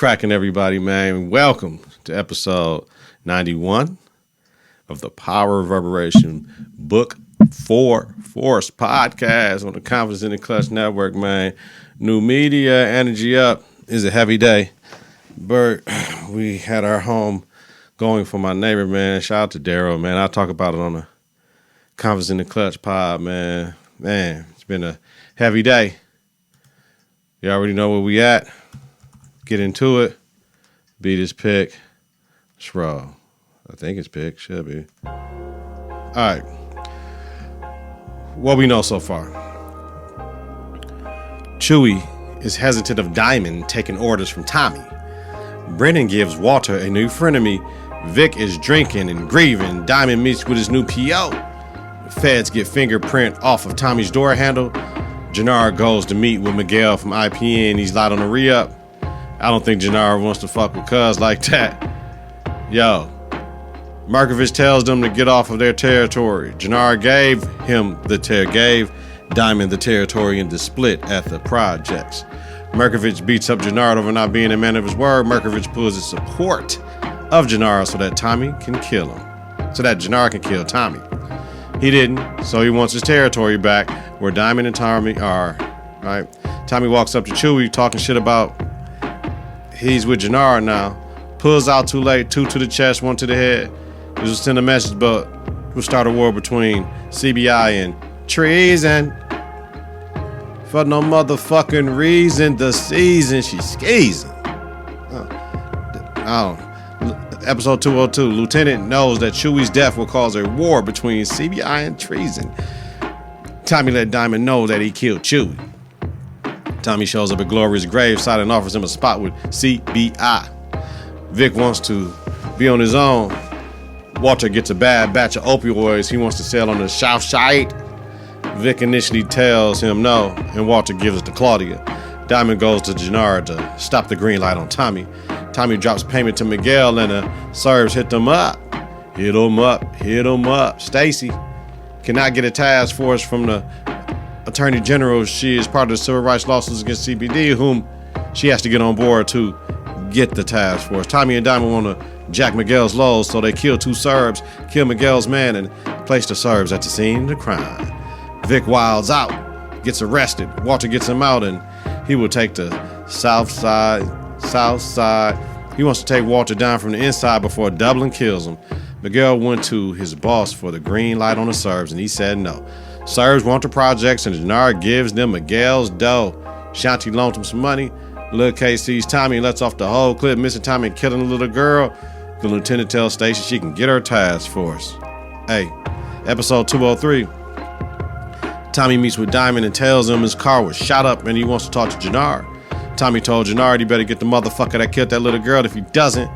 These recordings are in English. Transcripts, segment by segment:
cracking, everybody, man? Welcome to episode 91 of the Power Reverberation Book 4 Force podcast on the Confidence in the Klutch Network, man. New media, energy up. Is a heavy day. Bert, we had our home going for my neighbor, man. Shout out to Daryl, man. I'll talk about it on the Confidence in the Klutch pod, man. Man, it's been a heavy day. You already know where we at. Get into it. Beat his pick. Shroud. I think it's pick. Should be. All right. What we know so far. Chewy is hesitant of Diamond taking orders from Tommy. Brennan gives Walter a new frenemy. Vic is drinking and grieving. Diamond meets with his new PO. The feds get fingerprint off of Tommy's door handle. Jannard goes to meet with Miguel from IPN. He's light on the re-up. I don't think Jannard wants to fuck with Cuz like that. Yo, Markovich tells them to get off of their territory. Jannard gave Diamond the territory in the split at the projects. Markovich beats up Jannard over not being a man of his word. Markovich pulls his support of Jannard so that Jannard can kill Tommy. He didn't, so he wants his territory back where Diamond and Tommy are. Right? Tommy walks up to Chewy talking shit about he's with Jannard now. Pulls out too late, 2 to the chest, 1 to the head. It was send a message, but we'll start a war between CBI and treason. For no motherfucking reason, the season she's skeezing. Episode 202, Lieutenant knows that Chewy's death will cause a war between CBI and treason. Tommy let Diamond know that he killed Chewy. Tommy shows up at Gloria's gravesite and offers him a spot with CBI. Vic wants to be on his own. Walter gets a bad batch of opioids he wants to sell on the South Side. Vic initially tells him no, and Walter gives it to Claudia. Diamond goes to Jannard to stop the green light on Tommy. Tommy drops payment to Miguel, and the Serbs hit them up. Hit them up. Stacy cannot get a task force from the Attorney General. She is part of the civil rights lawsuits against CPD, whom she has to get on board to get the task force. Tommy and Diamond want to jack Miguel's lows, so they kill 2 Serbs, kill Miguel's man, and place the Serbs at the scene of the crime. Vic wilds out, gets arrested. Walter gets him out, and he will take the south side. He wants to take Walter down from the inside before Dublin kills him. Miguel went to his boss for the green light on the Serbs, and he said no. Serbs want the projects, and Jannard gives them Miguel's dough. Shanti loaned him some money. Lil K sees Tommy and lets off the whole clip, missing Tommy and killing the little girl. The lieutenant tells Stacy she can get her task force. Hey, episode 203. Tommy meets with Diamond and tells him his car was shot up and he wants to talk to Jannard. Tommy told Jannard he better get the motherfucker that killed that little girl. If he doesn't,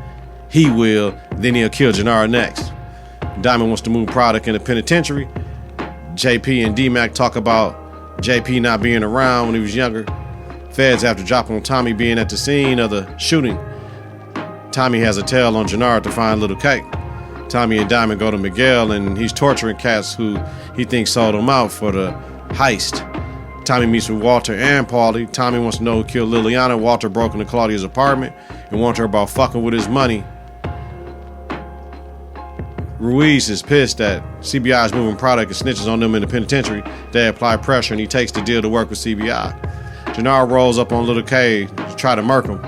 he will. Then he'll kill Jannard next. Diamond wants to move product in the penitentiary. JP and D-Mac talk about JP not being around when he was younger. Feds have to drop on Tommy being at the scene of the shooting. Tommy has a tail on Jannard to find Little K. Tommy and Diamond go to Miguel, and he's torturing cats who he thinks sold him out for the heist. Tommy meets with Walter and Paulie. Tommy wants to know who killed Liliana. Walter broke into Claudia's apartment and warned her about fucking with his money. Ruiz is pissed that CBI is moving product and snitches on them in the penitentiary. They apply pressure, and he takes the deal to work with CBI. Jannard rolls up on Little K to try to murk him.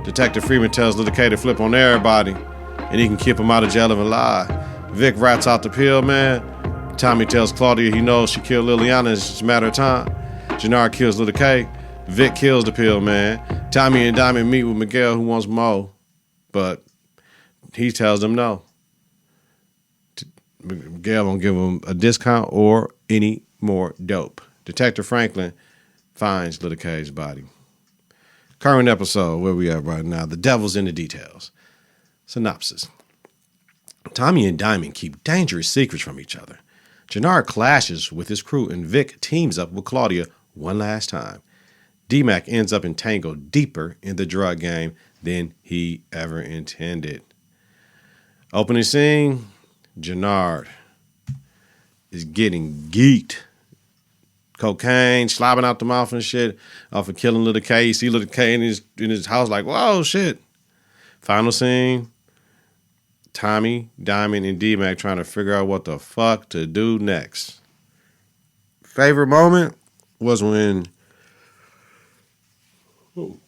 Detective Freeman tells Little K to flip on everybody, and he can keep him out of jail if alive. Vic rats out the pill, man. Tommy tells Claudia he knows she killed Liliana. It's just a matter of time. Jannard kills Little K. Vic kills the pill, man. Tommy and Diamond meet with Miguel, who wants Mo, but he tells them no. Miguel won't give him a discount or any more dope. Detective Franklin finds Little K's body. Current episode, where we at right now. The devil's in the details. Synopsis. Tommy and Diamond keep dangerous secrets from each other. Jannard clashes with his crew, and Vic teams up with Claudia one last time. D-Mac ends up entangled deeper in the drug game than he ever intended. Opening scene, Jannard is getting geeked cocaine, slobbing out the mouth and shit, off of killing Little K. You see Little K in his house like, whoa, shit. Final scene, Tommy, Diamond, and D-Mac trying to figure out what the fuck to do next. Favorite moment was when, when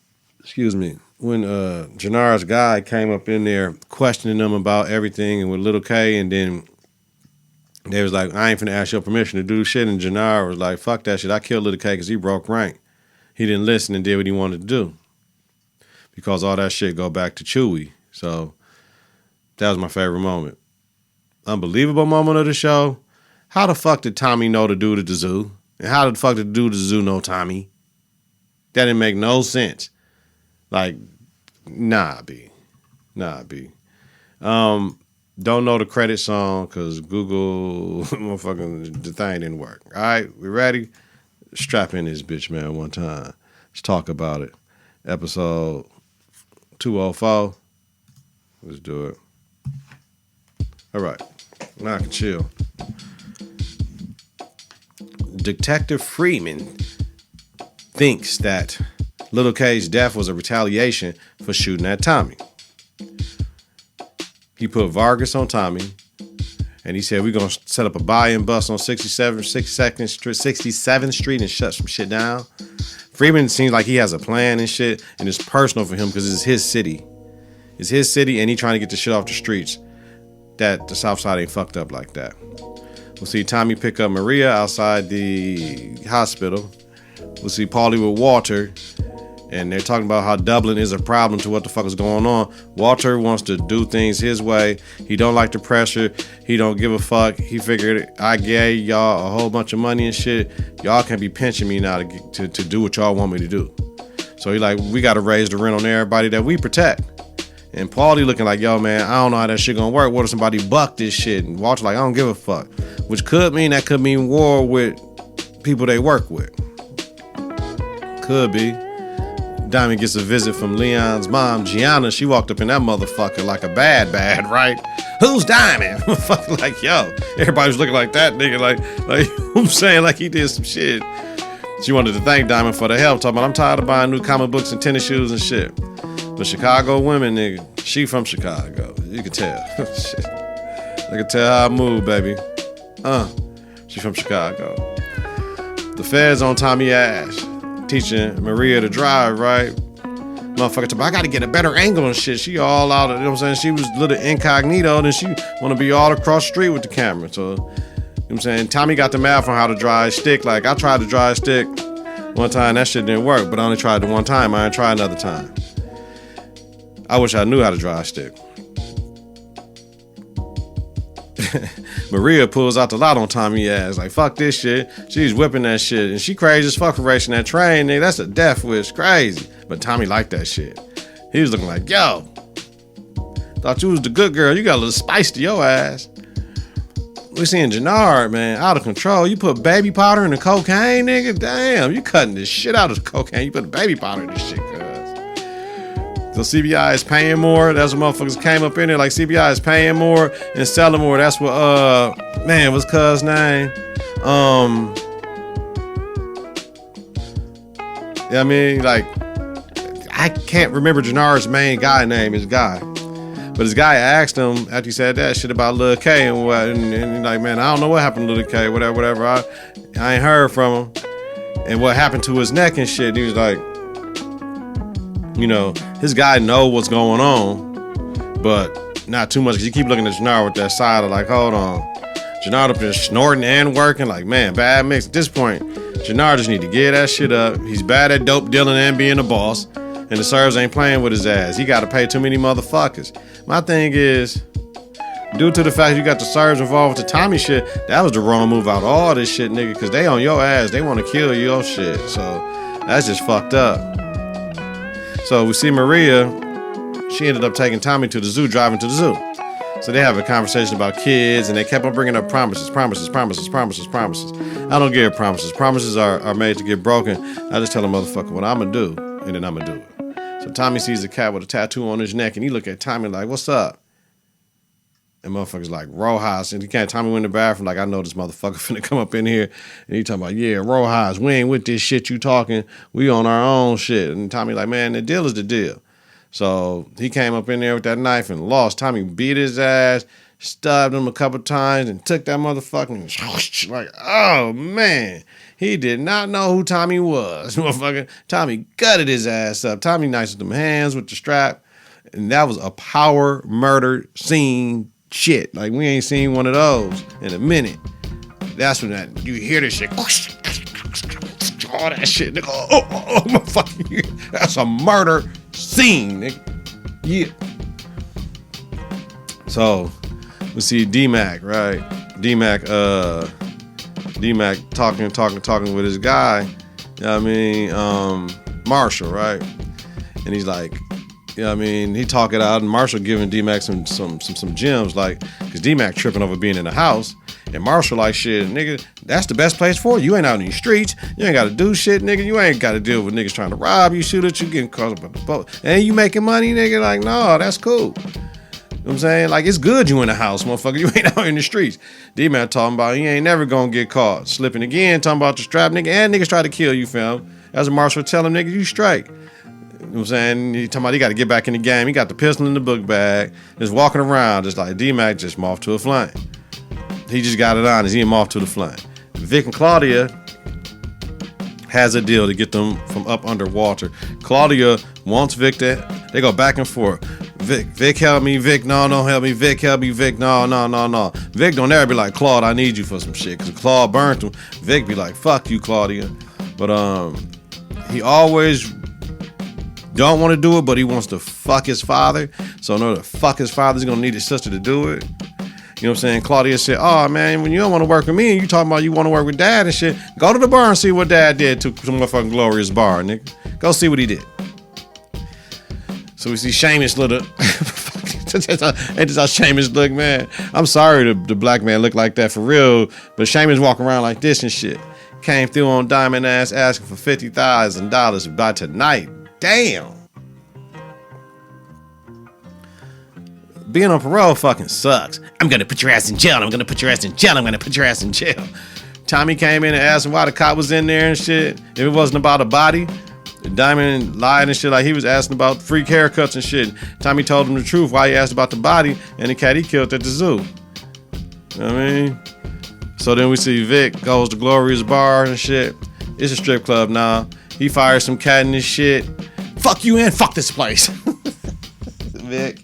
Jannard's guy came up in there questioning them about everything and with Little K, and then they was like, I ain't finna ask your permission to do shit, and Jannard was like, fuck that shit, I killed Little K because he broke rank. He didn't listen and did what he wanted to do. Because all that shit go back to Chewy. So that was my favorite moment. Unbelievable moment of the show. How the fuck did Tommy know the dude at the zoo? And how the fuck did the dude at the zoo know Tommy? That didn't make no sense. Like, nah, B. Don't know the credit song because Google, motherfucking, the thing didn't work. All right, we ready? Strap in this bitch, man, one time. Let's talk about it. Episode 204. Let's do it. All right, now I can chill. Detective Freeman thinks that Little K's death was a retaliation for shooting at Tommy. He put Vargas on Tommy, and he said, we're going to set up a buy-in bus on 67th Street and shut some shit down. Freeman seems like he has a plan and shit, and it's personal for him because it's his city. It's his city, and he trying to get the shit off the streets. That the South Side ain't fucked up like that. We'll see Tommy pick up Maria outside the hospital. We'll see Paulie with Walter, and they're talking about how Dublin is a problem to what the fuck is going on. Walter wants to do things his way. He don't like the pressure. He don't give a fuck. He figured, I gave y'all a whole bunch of money and shit. Y'all can't be pinching me now to do what y'all want me to do. So he like, we got to raise the rent on everybody that we protect. And Paulie looking like, yo, man, I don't know how that shit gonna work. What if somebody buck this shit? And Walter like, I don't give a fuck. Which could mean war with people they work with. Could be. Diamond gets a visit from Leon's mom, Gianna. She walked up in that motherfucker like a bad, right? Who's Diamond? Fucking like, yo. Everybody was looking like that nigga, like I'm saying, like he did some shit. She wanted to thank Diamond for the help, talking about, I'm tired of buying new comic books and tennis shoes and shit. But Chicago women, nigga, she from Chicago. You can tell. Shit. I can tell how I move, baby. She from Chicago. The feds on Tommy ass, teaching Maria to drive, right? Motherfucker, I gotta get a better angle and shit. She all out of, you know what I'm saying? She was a little incognito, then she wanna be all across the street with the camera. So, you know what I'm saying? Tommy got the math on how to drive stick. Like, I tried to drive stick one time, that shit didn't work, but I only tried it one time. I ain't tried another time. I wish I knew how to drive stick. Maria pulls out the lot on Tommy's ass. Like, fuck this shit. She's whipping that shit. And she crazy as fuck for racing that train, nigga. That's a death wish. Crazy. But Tommy liked that shit. He was looking like, yo, thought you was the good girl. You got a little spice to your ass. We seeing Jannard, man, out of control. You put baby powder in the cocaine, nigga? Damn, you cutting this shit out of the cocaine. You put baby powder in this shit, cuz. So CBI is paying more. That's what motherfuckers came up in there like CBI is paying more and selling more. That's what man, what's cuz name? Yeah, I mean, like, I can't remember Jannard's main guy name, his guy. But his guy asked him after he said that shit about Lil K and what, and he's like, man, I don't know what happened to Lil K, whatever. I ain't heard from him. And what happened to his neck and shit. And he was like, you know, his guy know what's going on, but not too much, because you keep looking at Jannard with that side of like, hold on. Jannard up there snorting and working, like, man, bad mix. At this point, Jannard just need to get that shit up. He's bad at dope dealing and being a boss, and the serves ain't playing with his ass. He got to pay too many motherfuckers. My thing is, due to the fact you got the serves involved with the Tommy shit, that was the wrong move out of all this shit, nigga, because they on your ass. They want to kill your shit. So that's just fucked up. So we see Maria, she ended up taking Tommy to the zoo, driving to the zoo. So they have a conversation about kids, and they kept on bringing up promises. I don't give promises. Promises are made to get broken. I just tell a motherfucker what I'm going to do, and then I'm going to do it. So Tommy sees a cat with a tattoo on his neck, and he look at Tommy like, what's up? And motherfuckers like, Rojas. And he can't. Tommy went in the bathroom like, I know this motherfucker finna come up in here. And he talking about, yeah, Rojas, we ain't with this shit you talking. We on our own shit. And Tommy like, man, the deal is the deal. So he came up in there with that knife and lost. Tommy beat his ass, stabbed him a couple times, and took that motherfucking like, oh man. He did not know who Tommy was. Motherfucker. Tommy gutted his ass up. Tommy nice with them hands with the strap. And that was a power murder scene shit. Like, we ain't seen one of those in a minute. That's when you hear this shit. All that shit, nigga. Oh, motherfucker. That's a murder scene, nigga. Yeah. So, we see D-Mac, right? D-Mac talking with his guy. You know what I mean? Marshall, right? And he's like, you know what I mean? He talk it out, and Marshall giving D-Mac some gems, like, because D-Mac tripping over being in the house, and Marshall like, shit, nigga, that's the best place for you. You ain't out in the streets. You ain't got to do shit, nigga. You ain't got to deal with niggas trying to rob you, shoot at you, getting caught up on the boat. And you making money, nigga? Like, no, that's cool. You know what I'm saying? Like, it's good you in the house, motherfucker. You ain't out in the streets. D-Man talking about he ain't never gonna get caught. Slipping again, talking about the strap, nigga, and niggas try to kill you, fam. As a Marshall tell him, nigga, you straight. You know what I'm saying? He talking about he got to get back in the game. He got the pistol in the book bag. Just walking around, just like D-Mac just off to a flame. He just got it on. He him off to the flame. Vic and Claudia has a deal to get them from up underwater. Claudia wants Vic to, they go back and forth. Vic help me, Vic, no, don't help me, Vic help me, Vic, no. Vic don't ever be like, Claude, I need you for some shit, because Claude burnt him. Vic be like, fuck you, Claudia. But he always don't want to do it, but he wants to fuck his father. So in order to fuck his father, he's gonna need his sister to do it. You know what I'm saying? Claudia said, oh man, when you don't want to work with me and you talking about you want to work with dad and shit, go to the bar and see what dad did to some motherfucking glorious bar, nigga. Go see what he did. So we see Seamus little Ain't this how Seamus look, man? I'm sorry the black man look like that for real, but Seamus walking around like this and shit. Came through on Diamond Ass asking for $50,000 by tonight. Damn. Being on parole fucking sucks. I'm gonna put your ass in jail. I'm gonna put your ass in jail. I'm gonna put your ass in jail. Tommy came in and asked him why the cop was in there and shit. If it wasn't about a body, Diamond lied and shit, like he was asking about freak haircuts and shit. Tommy told him the truth why he asked about the body and the cat he killed at the zoo. You know what I mean? So then we see Vic goes to Gloria's bar and shit. It's a strip club now. He fires some cat in his shit. Fuck you and fuck this place. Vic.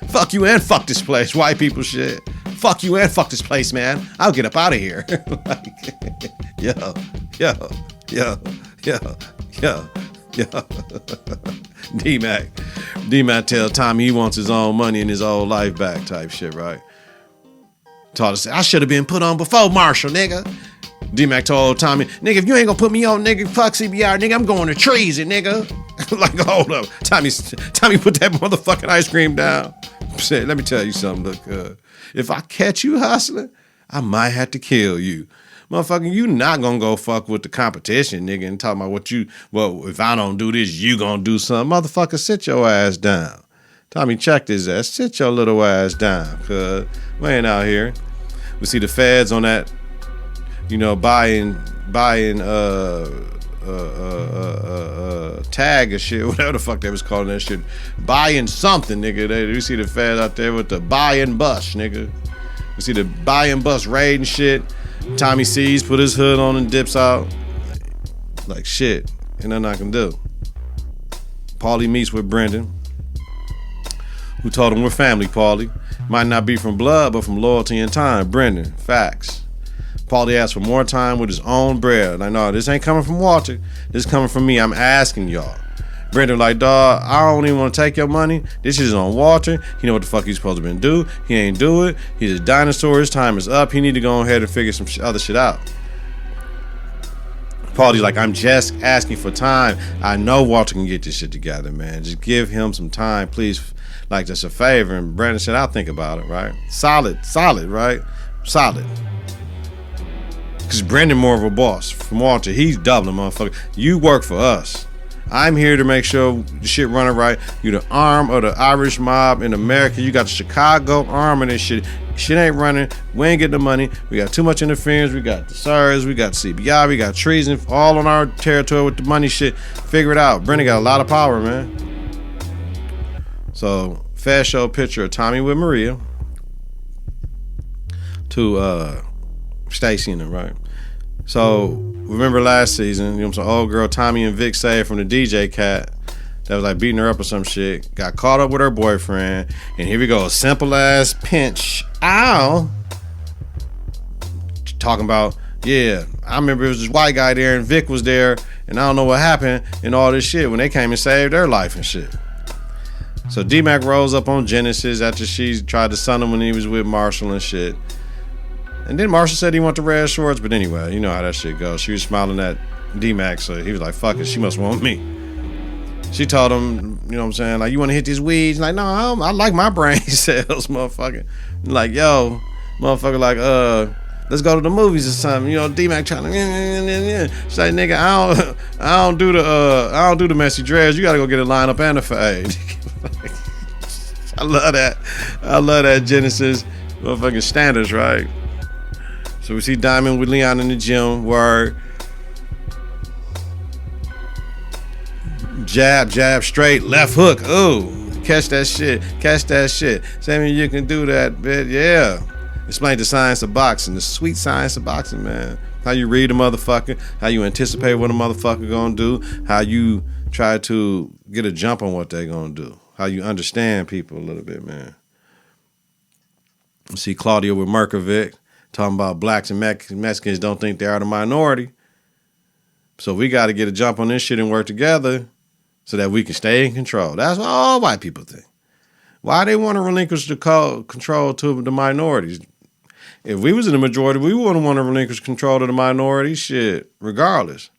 Fuck you and fuck this place. White people shit. Fuck you and fuck this place, man. I'll get up out of here. Like, yo. D-Mac tell Tommy he wants his own money and his old life back type shit, right? Told us, I should have been put on before Marshall, nigga. D-Mac told Tommy, nigga, if you ain't gonna put me on, nigga, fuck CBR, nigga, I'm going to treason, nigga. Like, hold up. Tommy put that motherfucking ice cream down. Said, let me tell you something, look, if I catch you hustling, I might have to kill you. Motherfucker, you not gonna go fuck with the competition, nigga, and talk about if I don't do this, you gonna do something. Motherfucker, sit your ass down. Tommy checked his ass. Sit your little ass down, cuz we ain't out here. We see the feds on that, buying tag or shit, whatever the fuck they was calling that shit. Buying something, nigga. We see the feds out there with the buying bus, nigga. We see the buying bus raid and shit. Tommy sees, put his hood on and dips out. Like shit. Ain't nothing I can do. Paulie meets with Brendan, who told him we're family, Paulie. Might not be from blood, but from loyalty and time. Brendan, facts. Paulie asked for more time with his own bread. Like, no, this ain't coming from Walter. This is coming from me. I'm asking y'all. Brendan like, dawg, I don't even want to take your money. This is on Walter. He know what the fuck he's supposed to been do. He ain't do it. He's a dinosaur. His time is up. He need to go ahead and figure some other shit out. Paulie's like, I'm just asking for time. I know Walter can get this shit together, man. Just give him some time, please. Like, just a favor. And Brendan said, I'll think about it, right? Solid, right? Solid. Because Brendan more of a boss from Walter. He's doubling, motherfucker. You work for us. I'm here to make sure the shit running right. You the arm of the Irish mob in America. You got the Chicago arm of this shit. Shit ain't running. We ain't getting the money. We got too much interference. We got the SARS. We got CBI. We got treason all on our territory with the money shit. Figure it out. Brennan got a lot of power, man. So, Fed show a picture of Tommy with Maria to Stacy and them, right? So, remember last season, you know what I'm saying? Old girl Tommy and Vic saved from the DJ cat that was like beating her up or some shit. Got caught up with her boyfriend. And here we go. A simple ass pinch. Ow. Talking about, yeah, I remember it was this white guy there and Vic was there. And I don't know what happened and all this shit when they came and saved their life and shit. So D-Mac rolls up on Genesis after she tried to son him when he was with Marshall and shit. And then Marshall said he wanted the red shorts, but anyway, you know how that shit goes. She was smiling at D-Mac, so he was like, fuck it, she must want me. She told him, you know what I'm saying, like, you want to hit these weeds? Like, no, I like my brain cells, motherfucker. Like, yo, motherfucker, like, let's go to the movies or something. You know, D-Mac trying to, she's like, nigga, I don't do the messy dreads. You got to go get a lineup and a fade. I love that Genesis motherfucking standards, right? So we see Diamond with Leon in the gym where jab, straight, left hook. Ooh, catch that shit. Sammy, you can do that, bitch. Yeah. Explain the science of boxing, the sweet science of boxing, man. How you read a motherfucker, how you anticipate what a motherfucker gonna do, how you try to get a jump on what they gonna do, how you understand people a little bit, man. You see Claudia with Merkovic talking about blacks and Mexicans don't think they are the minority. So we got to get a jump on this shit and work together so that we can stay in control. That's what all white people think. Why they want to relinquish the control to the minorities? If we was in the majority, we wouldn't want to relinquish control to the minority, shit, regardless.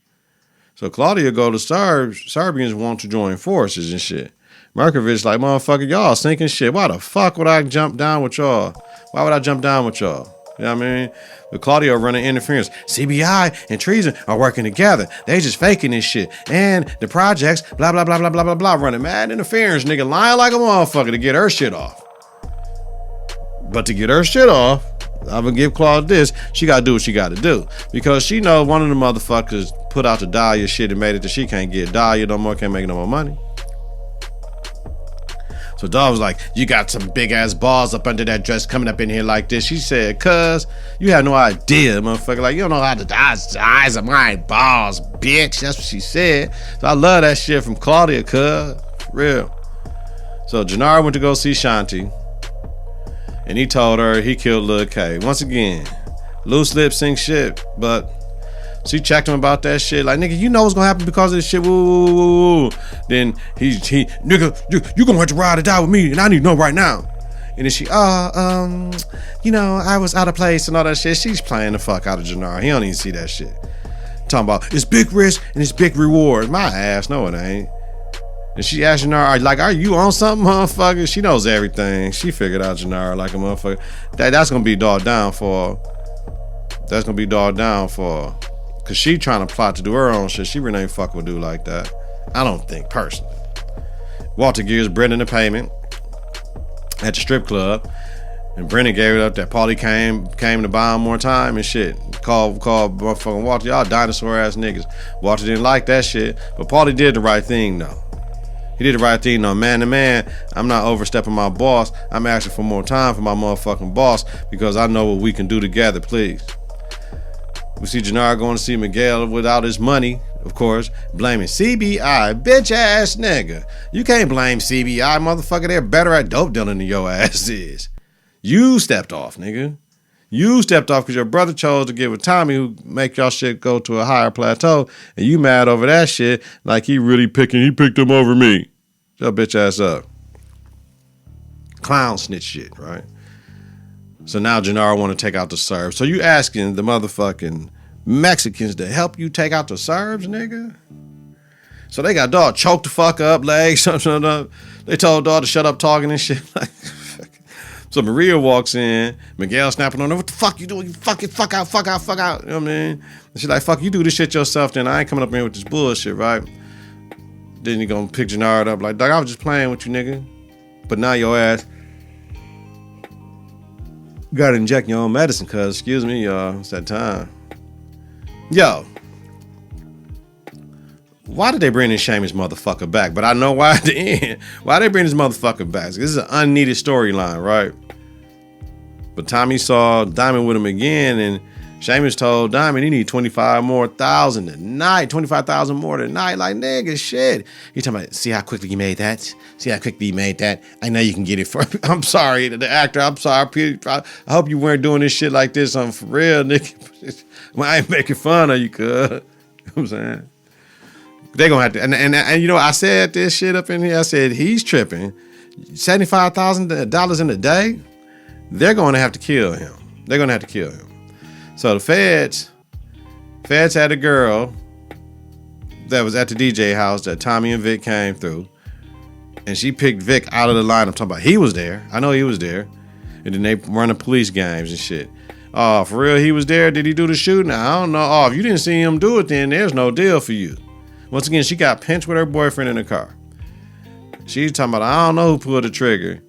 So Claudia go to Serbians want to join forces and shit. Merkovich like, motherfucker, y'all sinking shit. Why the fuck would I jump down with y'all? Why would I jump down with y'all? You know what I mean? With Claudio running interference. CBI and treason are working together. They just faking this shit. And the projects, blah, blah, blah, blah, blah, blah, blah, running mad interference, nigga, lying like a motherfucker to get her shit off. But to get her shit off, I'm gonna give Claude this, she gotta do what she gotta do. Because she know one of the motherfuckers put out the Dahlia shit and made it that she can't get Dahlia no more, can't make no more money. So Dawg was like, you got some big ass balls up under that dress coming up in here like this. She said, cuz, you have no idea, motherfucker. Like, you don't know how the eyes of my balls, bitch. That's what she said. So I love that shit from Claudia, cuz. Real. So Jannar went to go see Shanti. And he told her he killed Lil K. Once again, loose lips sing shit, but she checked him about that shit. Like, nigga, you know what's gonna happen because of this shit. Woo. Then he, nigga, you gonna have to ride or die with me, and I need to know right now. And then she, you know, I was out of place and all that shit. She's playing the fuck out of Jannar. He don't even see that shit. Talking about it's big risk and it's big reward. My ass, no it ain't. And she asked Jannar, like, are you on something, motherfucker? She knows everything. She figured out Jannar like a motherfucker. That's gonna be dogged down for. That's gonna be dogged down for. Cause she trying to plot to do her own shit. She really ain't fuck with dude like that. I don't think personally. Walter gives Brendan the payment at the strip club, and Brendan gave it up that Paulie came to buy him more time and shit. Called motherfucking Walter, y'all dinosaur ass niggas. Walter didn't like that shit, but Paulie did the right thing though. He did the right thing though. Man to man, I'm not overstepping my boss. I'm asking for more time for my motherfucking boss because I know what we can do together, please. We see Jannar going to see Miguel without his money, of course, blaming CBI, bitch ass nigga. You can't blame CBI, motherfucker. They're better at dope dealing than your ass is. You stepped off, nigga. You stepped off because your brother chose to get with Tommy, who make y'all shit go to a higher plateau, and you mad over that shit like he picked him over me. Shut your bitch ass up. Clown snitch shit, right? So now Jannar want to take out the Serbs. So you asking the motherfucking Mexicans to help you take out the Serbs, nigga? So they got Dawg choked the fuck up, legs, something. They told Dawg to shut up talking and shit. So Maria walks in, Miguel snapping on her, what the fuck you doing? You fuck out. You know what I mean? And she's like, fuck, you do this shit yourself, then I ain't coming up here with this bullshit, right? Then you gonna pick Jannard up like, dog, I was just playing with you, nigga. But now your ass gotta inject your own medicine, cuz, excuse me, y'all, it's that time. Yo, why did they bring this Seamus motherfucker back? But I know why at the end. Why they bring this motherfucker back? This is an unneeded storyline, right? But Tommy saw Diamond with him again, and Seamus told Diamond he need 25,000 more tonight, 25,000 more tonight. Like, nigga, shit. He talking about, see how quickly you made that? See how quickly you made that? I know you can get it for me. I'm sorry, the actor. I'm sorry. I hope you weren't doing this shit like this on for real, nigga. I ain't making fun of you, cuz. You know what I'm saying? They gonna have to, and you know, I said this shit up in here. I said he's tripping. $75,000 in a day. They're gonna have to kill him. They're gonna have to kill him. So the feds had a girl that was at the DJ house that Tommy and Vic came through, and she picked Vic out of the line. I'm talking about he was there. I know he was there, and then they running police games and shit. Oh, for real, he was there. Did he do the shooting? I don't know. Oh, if you didn't see him do it, then there's no deal for you. Once again, she got pinched with her boyfriend in the car. She's talking about, I don't know who pulled the trigger,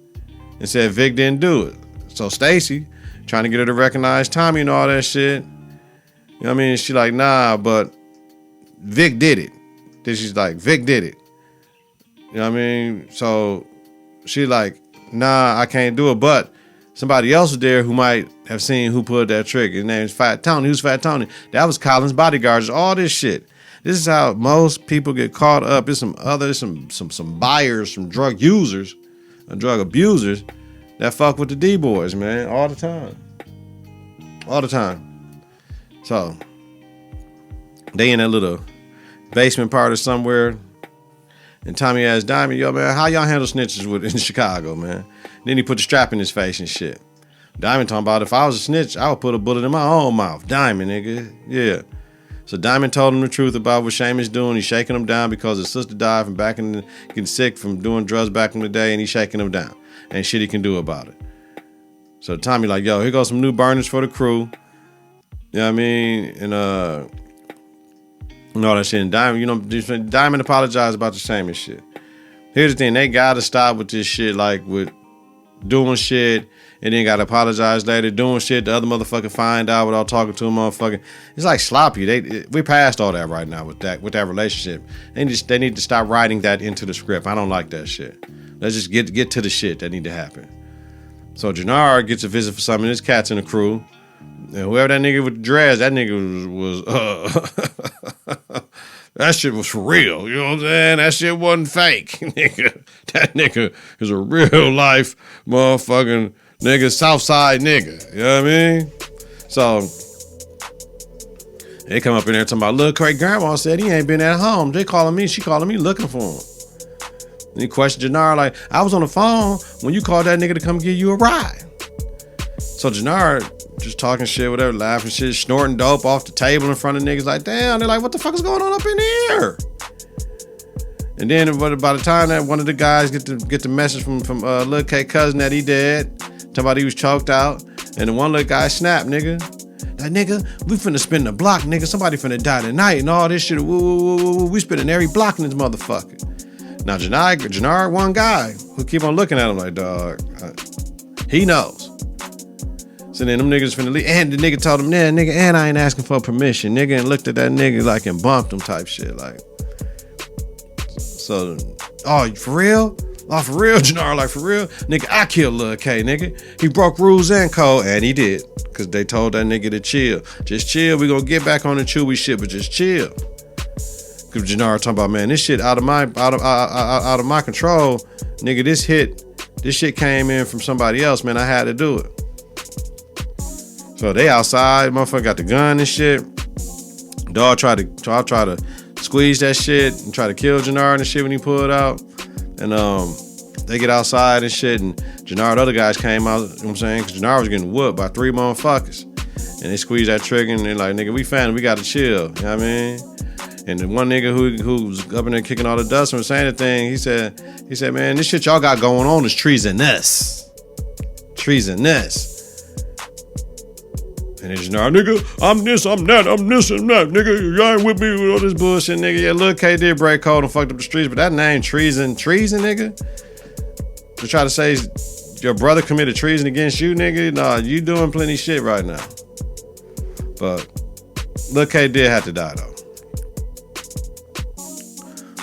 and said Vic didn't do it. So Stacy, trying to get her to recognize Tommy and all that shit. You know what I mean? She like, nah, but Vic did it. Then she's like, Vic did it. You know what I mean? So she like, nah, I can't do it. But somebody else was there who might have seen who pulled that trigger. His name is Fat Tony. Who's Fat Tony? That was Colin's bodyguards. All this shit. This is how most people get caught up. There's some buyers, some drug users, drug abusers that fuck with the D-boys, man, all the time. All the time. So, they in that little basement part or somewhere, and Tommy asked Diamond, yo, man, how y'all handle snitches in Chicago, man? Then he put the strap in his face and shit. Diamond talking about, if I was a snitch, I would put a bullet in my own mouth. Diamond, nigga. Yeah. So Diamond told him the truth about what Seamus doing. He's shaking him down because his sister died from getting sick from doing drugs back in the day, and he's shaking him down. Ain't shit he can do about it. So Tommy like, yo, here goes some new burners for the crew. You know what I mean? And all that shit. And Diamond, you know, Diamond apologized about the Seamus shit. Here's the thing, they gotta stop with this shit, like with doing shit and then gotta apologize later, doing shit the other motherfucker find out without talking to a motherfucker. It's like sloppy. We passed all that right now with that relationship. They need to stop writing that into the script. I don't like that shit. Let's just get to the shit that need to happen. So Jannard gets a visit for some of his cats in the crew. And whoever that nigga with the dreads, that nigga was that shit was for real. You know what I'm saying? That shit wasn't fake, nigga. That nigga is a real life motherfucking nigga, Southside nigga. You know what I mean? So they come up in there talking about, look, great grandma said he ain't been at home. She calling me looking for him. And he questioned Jannard like, I was on the phone when you called that nigga to come give you a ride. So Jannard just talking shit, whatever, laughing shit, snorting dope off the table in front of niggas like, damn, they're like, what the fuck is going on up in here? And then by the time that one of the guys get the message from Lil K cousin that he dead, talking about he was choked out, and the one little guy snapped, nigga. That nigga, we finna spin the block, nigga. Somebody finna die tonight and all this shit. Woo. We spinning every block in this motherfucker. Now Jannard, one guy who keep on looking at him like, dog, he knows. So then them niggas finna leave, and the nigga told him, yeah, nigga, and I ain't asking for permission, nigga, and looked at that nigga like and bumped him type shit, like. So, oh, for real? Oh, for real, Jannard, like for real? Nigga, I killed Lil K, nigga. He broke rules and code, and he did, because they told that nigga to chill. Just chill, we gonna get back on the Chewy shit, but just chill. Because Jannard talking about, man, this shit out of my control, nigga, this shit came in from somebody else, man, I had to do it. So they outside, motherfucker got the gun and shit. Dog try to squeeze that shit and try to kill Jannard and shit when he pulled out. And they get outside and shit, and Jannard, other guys came out, you know what I'm saying? Because Jannard was getting whooped by 3 motherfuckers. And they squeezed that trigger and they're like, nigga, we family, we gotta chill. You know what I mean? And the one nigga who was up in there kicking all the dust and was saying the thing, he said, man, this shit y'all got going on is treasonous. Treasonous. And it's nah, nigga, I'm this, I'm that, I'm this and that, nigga. You ain't with me with all this bullshit, nigga. Yeah, Lil K did break code and fucked up the streets, but that name treason, nigga. To try to say your brother committed treason against you, nigga. Nah, you doing plenty shit right now. But Lil K did have to die though.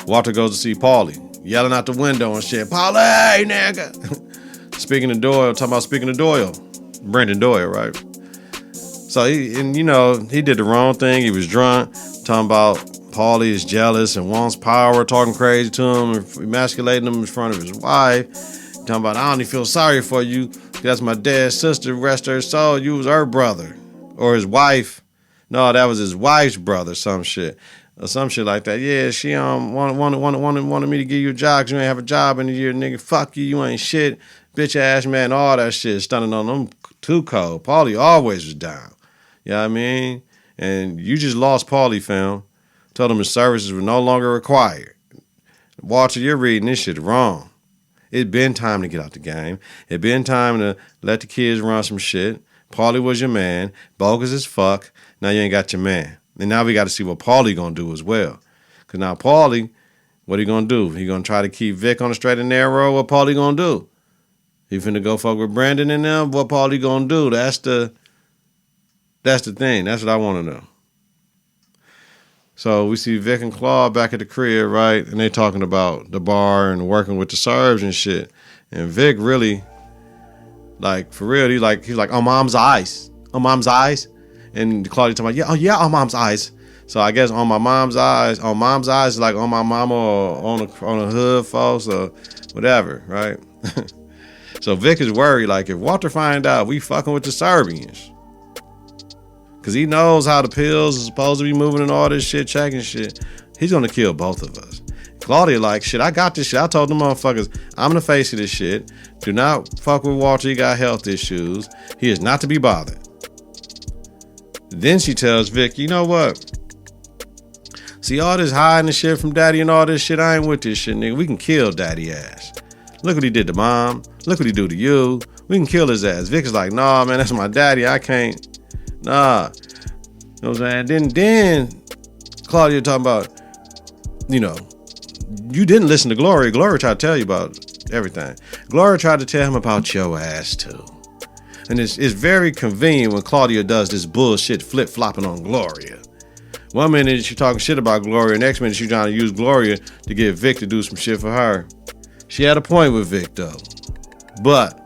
Walter goes to see Paulie, yelling out the window and shit. Paulie, nigga. Speaking to Doyle, Brendan Doyle, right? So he did the wrong thing. He was drunk, talking about Paulie is jealous and wants power, talking crazy to him, emasculating him in front of his wife. Talking about, I only feel sorry for you. That's my dad's sister, rest her soul. You was her brother. Or his wife. No, that was his wife's brother, some shit. Or some shit like that. Yeah, she wanted me to give you a job because you ain't have a job in a year, nigga. Fuck you, you ain't shit. Bitch ass man, all that shit. Stunning on them too cold. Paulie always was down. You know what I mean? And you just lost Paulie, fam. Told him his services were no longer required. Walter, you're reading this shit wrong. It's been time to get out the game. It been time to let the kids run some shit. Paulie was your man. Bogus as fuck. Now you ain't got your man. And now we got to see what Paulie gonna do as well. Because now Paulie, what he gonna do? He gonna try to keep Vic on the straight and narrow? What Paulie gonna do? He finna go fuck with Brandon and them? What Paulie gonna do? That's the thing. That's what I want to know. So we see Vic and Claude back at the crib, right? And they talking about the bar and working with the Serbs and shit. And Vic really, like, for real, he's like, on mom's eyes. On mom's eyes. And Claudia talking about, on mom's eyes. So I guess on mom's eyes is like on my mama or on a hood, folks, or whatever, right? So Vic is worried, like, if Walter find out we fucking with the Serbians, because he knows how the pills are supposed to be moving and all this shit, checking shit, he's going to kill both of us. Claudia like, shit, I got this shit. I told them motherfuckers, I'm in the face of this shit. Do not fuck with Walter. He got health issues. He is not to be bothered. Then she tells Vic, you know what? See, all this hiding the shit from daddy and all this shit, I ain't with this shit, nigga. We can kill daddy ass. Look what he did to mom. Look what he do to you. We can kill his ass. Vic is like, nah, man, that's my daddy. I can't. Nah. You know what I'm saying? Then Claudia talking about, you didn't listen to Gloria. Gloria tried to tell you about everything. Gloria tried to tell him about your ass too. And it's very convenient when Claudia does this bullshit flip-flopping on Gloria. One minute she's talking shit about Gloria, next minute she's trying to use Gloria to get Vic to do some shit for her. She had a point with Vic though. But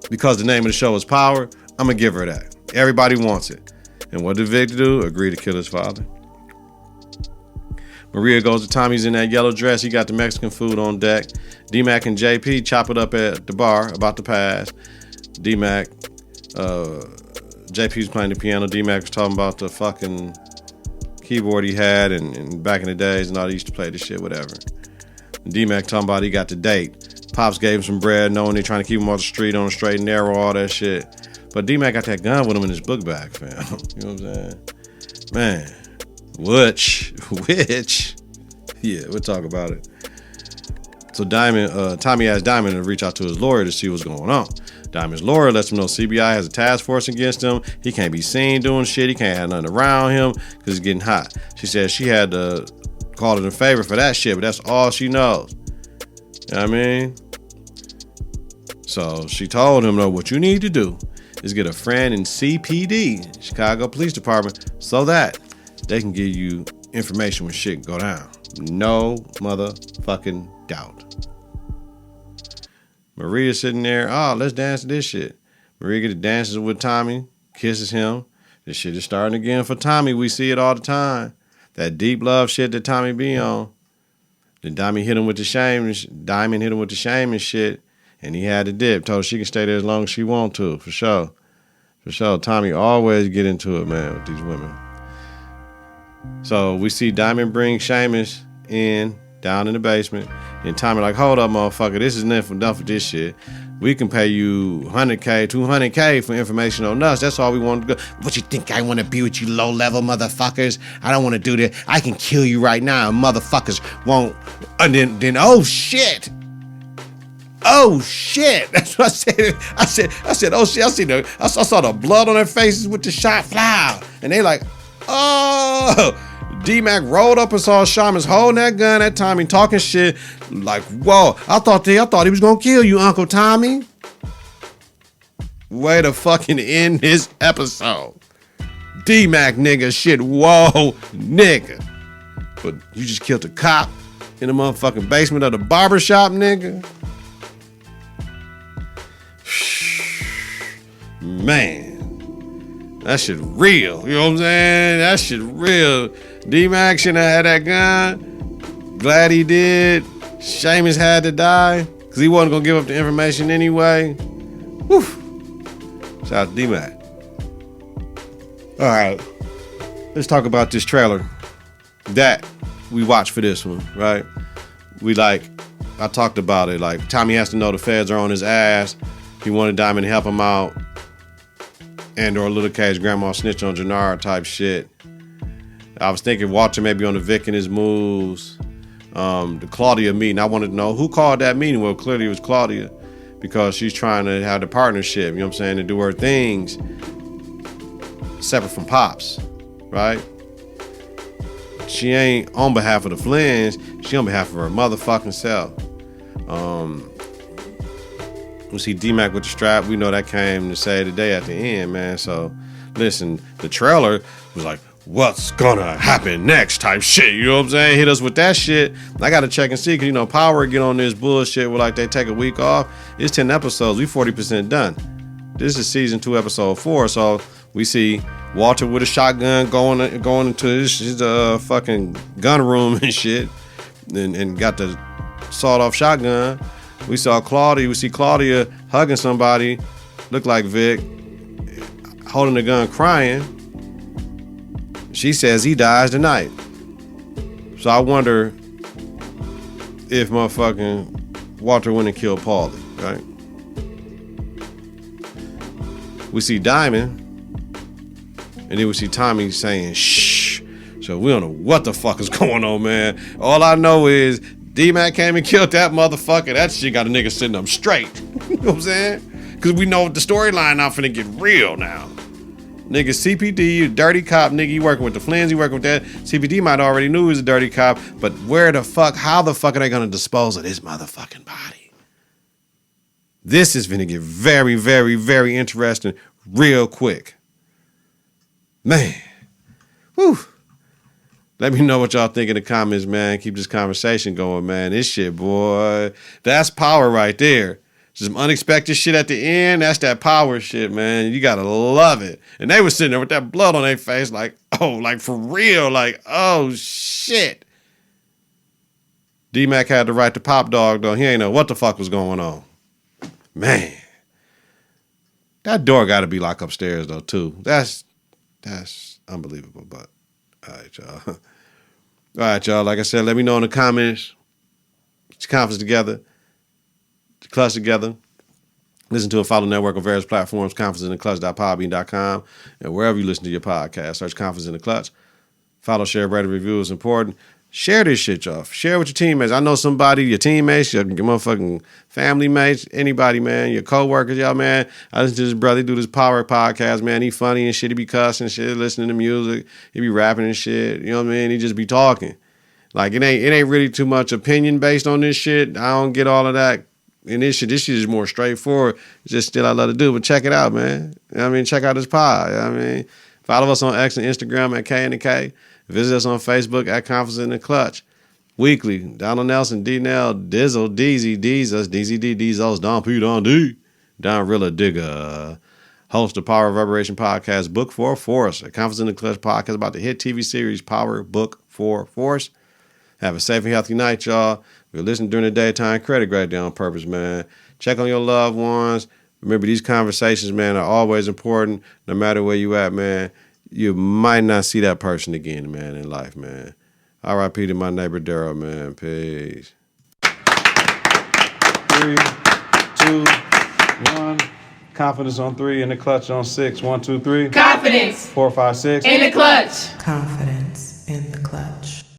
because the name of the show is Power, I'm going to give her that. Everybody wants it. And what did Vic do? Agree to kill his father. Maria goes to Tommy's in that yellow dress. He got the Mexican food on deck. D-Mac and JP chop it up at the bar about to pass. D-Mac, JP's playing the piano. D-Mac was talking about the fucking keyboard he had and back in the days and all, he used to play this shit, whatever. And D-Mac talking about he got the date. Pops gave him some bread knowing they trying to keep him off the street on the straight and narrow, all that shit. But D-Mac got that gun with him in his book bag, fam. You know what I'm saying? Man. Which? Yeah, we'll talk about it. So Tommy asked Diamond to reach out to his lawyer to see what's going on. Diamond's lawyer lets him know CBI has a task force against him. He can't be seen doing shit. He can't have nothing around him because he's getting hot. She said she had to call it in favor for that shit, but that's all she knows. You know what I mean? So she told him, though, what you need to do is get a friend in CPD, Chicago Police Department, so that they can give you information when shit go down. No motherfucking doubt. Maria's sitting there, let's dance to this shit. Maria gets dances with Tommy, kisses him. This shit is starting again for Tommy. We see it all the time. That deep love shit that Tommy be on. Then Diamond hit him with the shame and shit. And he had to dip. Told her she can stay there as long as she want to, for sure. For sure. Tommy always get into it, man, with these women. So we see Diamond bring Seamus down in the basement. And Tommy like, hold up, motherfucker. This is enough for this shit. We can pay you $100K, $200K for information on us. That's all we want to go. What you think I want to be with you low-level motherfuckers? I don't want to do that. I can kill you right now. Motherfuckers won't. And then oh, shit. oh shit. That's what I said. I said, oh shit. I saw the blood on their faces with the shot fly out. And they like, oh. D-Mac rolled up and saw Shamans holding that gun at Tommy, talking shit. Like, whoa, I thought he was gonna kill you, Uncle Tommy. Way to fucking end this episode. D-Mac, nigga, shit, whoa, nigga. But you just killed a cop in the motherfucking basement of the barbershop, nigga. Man, that shit real. You know what I'm saying? That shit real. D-Mac shouldn't have had that gun. Glad he did. Seamus had to die because he wasn't going to give up the information anyway. Whew. Shout out to D-Mac. All right. Let's talk about this trailer that we watched for this one, right? I talked about it. Like, Tommy has to know the feds are on his ass. He wanted Diamond to help him out. And/or Little K's grandma snitch on Jannard type shit. I was thinking Walter may be on the Vic and his moves. The Claudia meeting. I wanted to know who called that meeting. Well, clearly it was Claudia because she's trying to have the partnership, you know what I'm saying, to do her things separate from Pops, right? She ain't on behalf of the Flynn's. She on behalf of her motherfucking self. We see D-Mac with the strap. We know that came to save the day at the end, man. So, listen, the trailer was like, what's gonna happen next type shit. You know what I'm saying? Hit us with that shit. I gotta check and see, because, you know, Power get on this bullshit where, like, they take a week off. It's 10 episodes. We 40% done. This is season 2, episode 4. So, we see Walter with a shotgun going into his fucking gun room and shit. And got the sawed-off shotgun. We see Claudia hugging somebody, look like Vic, holding the gun crying. She says he dies tonight. So I wonder if motherfucking Walter went and killed Paulie, right? We see Diamond, and then we see Tommy saying, shh. So we don't know what the fuck is going on, man. All I know is D-Mac came and killed that motherfucker. That shit got a nigga sitting up straight. You know what I'm saying? Because we know the storyline now finna get real now. Nigga, CPD, you dirty cop, nigga, you working with the Flynn's, you working with that. CPD might already knew he was a dirty cop, but how the fuck are they gonna dispose of this motherfucking body? This is finna get very, very, very interesting real quick. Man. Whew. Let me know what y'all think in the comments, man. Keep this conversation going, man. This shit, boy, that's power right there. Some unexpected shit at the end. That's that power shit, man. You gotta love it. And they were sitting there with that blood on their face, like, oh, like for real, like, oh shit. D-Mac had the right to Pop Dog, though. He ain't know what the fuck was going on. Man. That door gotta be like upstairs, though, too. That's unbelievable, but. All right, y'all. All right, y'all. Like I said, let me know in the comments. Get your Confidence together. The Klutch together. Listen to and follow the network on various platforms, confidenceintheclutch.podbean.com, and wherever you listen to your podcast, search Confidence in the Klutch. Follow, share, rate, and review is important. Share this shit, y'all. Share with your teammates. I know somebody, your teammates, your motherfucking family mates, anybody, man, your coworkers, y'all, man. I listen to this brother, he do this power podcast, man. He funny and shit. He be cussing and shit, listening to music. He be rapping and shit. You know what I mean? He just be talking. Like, it ain't really too much opinion based on this shit. I don't get all of that. And this shit is more straightforward. It's just still I love to do. But check it out, man. You know what I mean? Check out this pod. You know what I mean? Follow us on X and Instagram at K&K. Visit us on Facebook at Confidence in the Klutch. Weekly, Donald Nelson, D-Nell, Dizzle, Deezy, Deezus, Deezy D, Deezos, Don P, Don D, Don Rilla Digger. Host the Power Reverberation podcast, Book 4 Force, a Confidence in the Klutch podcast about the hit TV series Power Book 4 Force. Have a safe and healthy night, y'all. If you're listening during the daytime, credit great day on purpose, man. Check on your loved ones. Remember, these conversations, man, are always important, no matter where you at, man. You might not see that person again, man, in life, man. R.I.P. to my neighbor Daryl, man. Peace. 3, 2, 1. Confidence on 3, in the Klutch on 6. 1, 2, 3. Confidence. 4, 5, 6. In the Klutch. Confidence in the Klutch.